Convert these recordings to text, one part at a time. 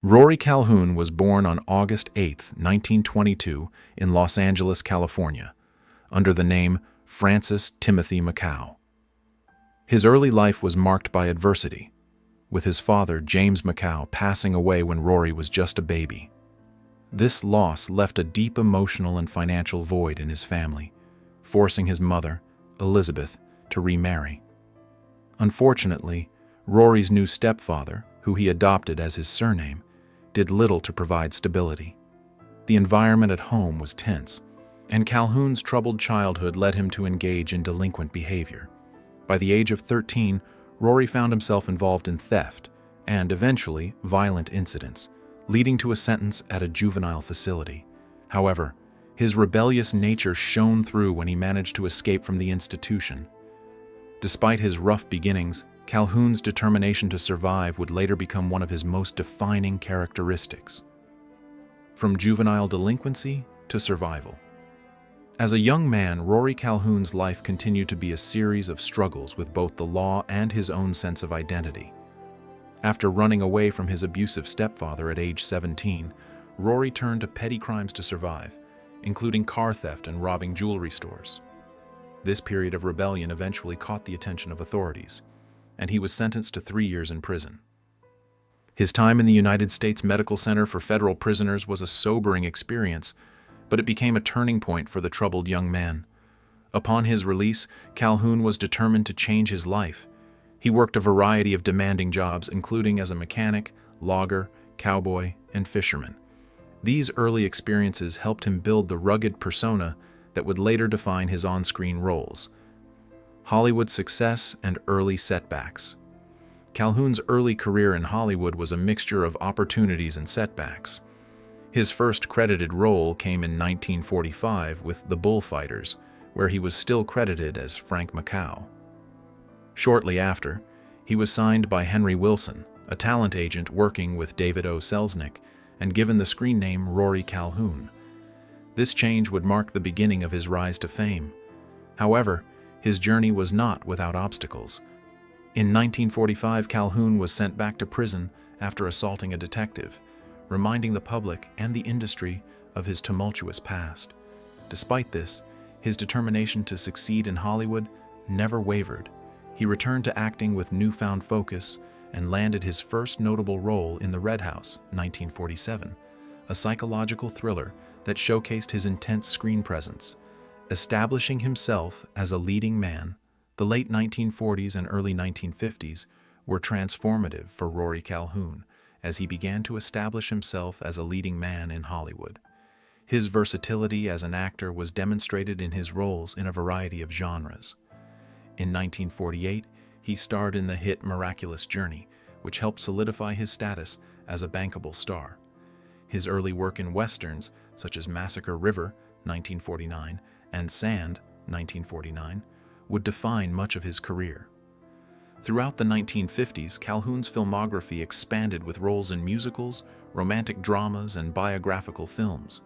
Rory Calhoun was born on August 8, 1922, in Los Angeles, California, under the name Francis Timothy Macau. His early life was marked by adversity, with his father, James Macau, passing away when Rory was just a baby. This loss left a deep emotional and financial void in his family, forcing his mother, Elizabeth, to remarry. Unfortunately, Rory's new stepfather, who he adopted as his surname, did little to provide stability. The environment at home was tense, and Calhoun's troubled childhood led him to engage in delinquent behavior. By the age of 13, Rory found himself involved in theft and, eventually, violent incidents, leading to a sentence at a juvenile facility. However, his rebellious nature shone through when he managed to escape from the institution. Despite his rough beginnings, Calhoun's determination to survive would later become one of his most defining characteristics. From juvenile delinquency to survival. As a young man, Rory Calhoun's life continued to be a series of struggles with both the law and his own sense of identity. After running away from his abusive stepfather at age 17, Rory turned to petty crimes to survive, including car theft and robbing jewelry stores. This period of rebellion eventually caught the attention of authorities, and he was sentenced to 3 years in prison. His time in the United States Medical Center for Federal Prisoners was a sobering experience, but it became a turning point for the troubled young man. Upon his release, Calhoun was determined to change his life. He worked a variety of demanding jobs, including as a mechanic, logger, cowboy, and fisherman. These early experiences helped him build the rugged persona that would later define his on-screen roles. Hollywood success and early setbacks. Calhoun's early career in Hollywood was a mixture of opportunities and setbacks. His first credited role came in 1945 with The Bullfighters, where he was still credited as Frank Macau. Shortly after, he was signed by Henry Wilson, a talent agent working with David O. Selznick, and given the screen name Rory Calhoun. This change would mark the beginning of his rise to fame. However, his journey was not without obstacles. In 1945, Calhoun was sent back to prison after assaulting a detective, reminding the public and the industry of his tumultuous past. Despite this, his determination to succeed in Hollywood never wavered. He returned to acting with newfound focus and landed his first notable role in The Red House, 1947, a psychological thriller that showcased his intense screen presence. Establishing himself as a leading man, the late 1940s and early 1950s were transformative for Rory Calhoun as he began to establish himself as a leading man in Hollywood. His versatility as an actor was demonstrated in his roles in a variety of genres. In 1948, he starred in the hit Miraculous Journey, which helped solidify his status as a bankable star. His early work in westerns, such as Massacre River, 1949, and Sand, 1949, would define much of his career. Throughout the 1950s, Calhoun's filmography expanded with roles in musicals, romantic dramas, and biographical films.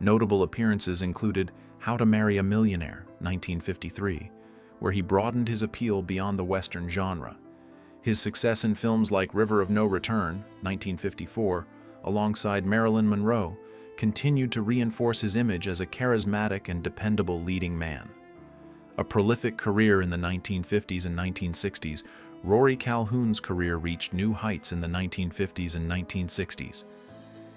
Notable appearances included How to Marry a Millionaire, 1953, where he broadened his appeal beyond the Western genre. His success in films like River of No Return, 1954, alongside Marilyn Monroe, continued to reinforce his image as a charismatic and dependable leading man. A prolific career in the 1950s and 1960s, Rory Calhoun's career reached new heights in the 1950s and 1960s.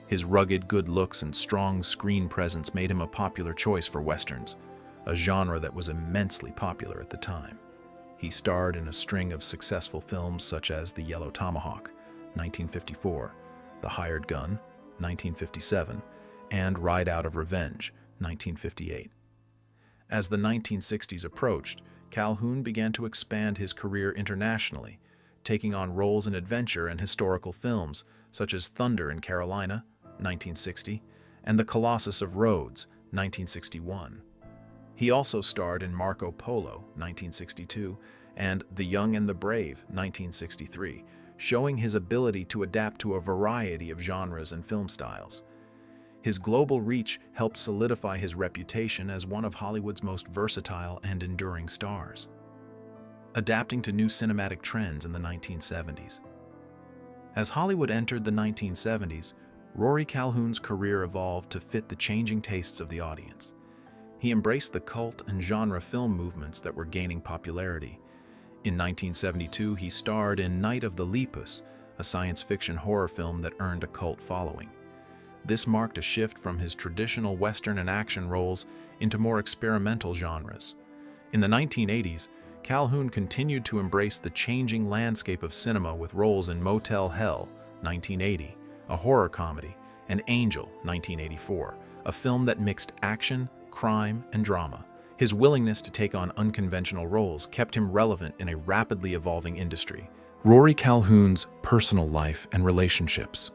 His rugged good looks and strong screen presence made him a popular choice for westerns, a genre that was immensely popular at the time. He starred in a string of successful films such as The Yellow Tomahawk, 1954, The Hired Gun, 1957, and Ride Out of Revenge, 1958. As the 1960s approached, Calhoun began to expand his career internationally, taking on roles in adventure and historical films such as Thunder in Carolina, 1960, and The Colossus of Rhodes, 1961. He also starred in Marco Polo, 1962, and The Young and the Brave, 1963, showing his ability to adapt to a variety of genres and film styles. His global reach helped solidify his reputation as one of Hollywood's most versatile and enduring stars. Adapting to new cinematic trends in the 1970s. As Hollywood entered the 1970s, Rory Calhoun's career evolved to fit the changing tastes of the audience. He embraced the cult and genre film movements that were gaining popularity. In 1972, he starred in Night of the Lepus, a science fiction horror film that earned a cult following. This marked a shift from his traditional Western and action roles into more experimental genres. In the 1980s, Calhoun continued to embrace the changing landscape of cinema with roles in Motel Hell, 1980, a horror comedy, and Angel, 1984, a film that mixed action, crime, and drama. His willingness to take on unconventional roles kept him relevant in a rapidly evolving industry. Rory Calhoun's personal life and relationships.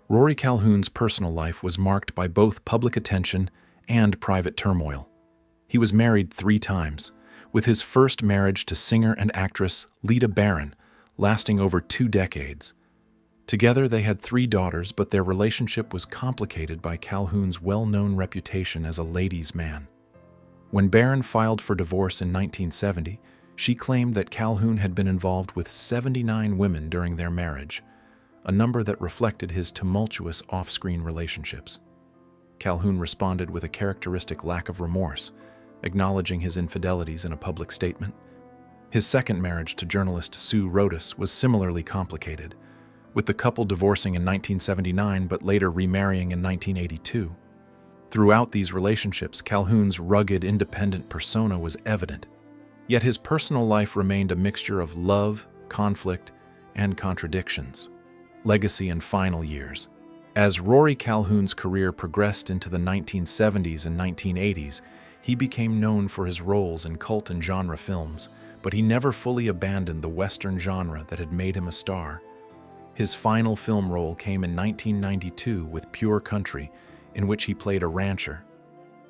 Rory Calhoun's personal life was marked by both public attention and private turmoil. He was married 3 times, with his first marriage to singer and actress Lita Barron lasting over 2 decades. Together they had 3 daughters, but their relationship was complicated by Calhoun's well-known reputation as a ladies' man. When Barron filed for divorce in 1970, she claimed that Calhoun had been involved with 79 women during their marriage, a number that reflected his tumultuous off-screen relationships. Calhoun responded with a characteristic lack of remorse, acknowledging his infidelities in a public statement. His second marriage to journalist Sue Rodas was similarly complicated, with the couple divorcing in 1979 but later remarrying in 1982. Throughout these relationships, Calhoun's rugged, independent persona was evident, yet his personal life remained a mixture of love, conflict, and contradictions. Legacy and final years. As Rory Calhoun's career progressed into the 1970s and 1980s, he became known for his roles in cult and genre films, but he never fully abandoned the Western genre that had made him a star. His final film role came in 1992 with Pure Country, in which he played a rancher.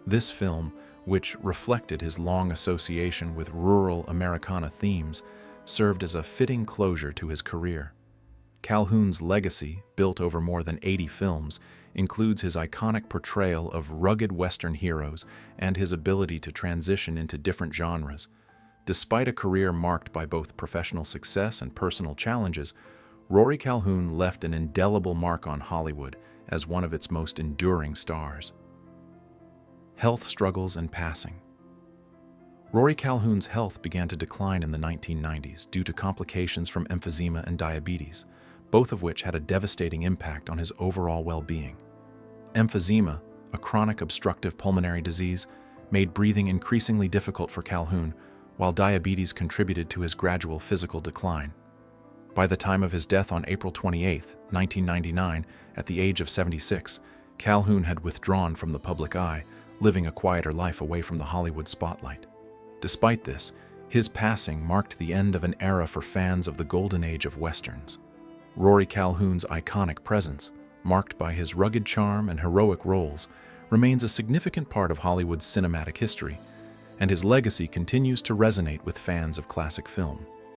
This film, which reflected his long association with rural Americana themes, served as a fitting closure to his career. Calhoun's legacy, built over more than 80 films, includes his iconic portrayal of rugged Western heroes and his ability to transition into different genres. Despite a career marked by both professional success and personal challenges, Rory Calhoun left an indelible mark on Hollywood as one of its most enduring stars. Health struggles and passing. Rory Calhoun's health began to decline in the 1990s due to complications from emphysema and diabetes, both of which had a devastating impact on his overall well-being. Emphysema, a chronic obstructive pulmonary disease, made breathing increasingly difficult for Calhoun, while diabetes contributed to his gradual physical decline. By the time of his death on April 28, 1999, at the age of 76, Calhoun had withdrawn from the public eye, living a quieter life away from the Hollywood spotlight. Despite this, his passing marked the end of an era for fans of the golden age of Westerns. Rory Calhoun's iconic presence, marked by his rugged charm and heroic roles, remains a significant part of Hollywood's cinematic history, and his legacy continues to resonate with fans of classic film.